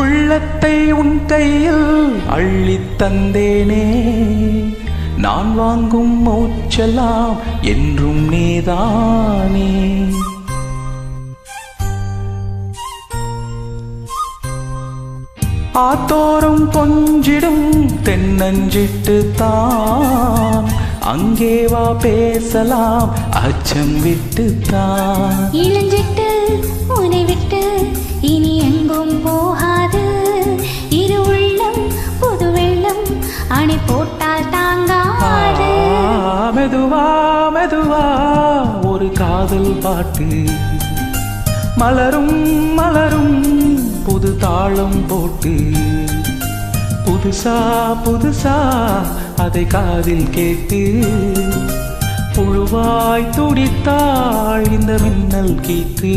உள்ளத்தை உன் கையில் அள்ளித் தந்தேனே, நான் வாங்கும் மூச்செல்லாம் என்றும் நீதானே. ஆத்தோறும் கொஞ்சிடும் தென்னஞ்சிட்டு தான், அங்கே வா பேசலாம் அச்சம் விட்டு தான். இளஞ்சிட்டு உன்னை விட்டு இனி எங்கும் போகாது, இரு உள்ளம் புது வெள்ளம் அணை போட்டால் தாங்காது. மெதுவா மெதுவா ஒரு காதல் பாட்டு, மலரும் மலரும் புது தாளம் போட்டு, புதுசா புதுசா அதை காதில் கேட்டு, புழுவாய் துடித்தாள் இந்த மின்னல் கீத்து.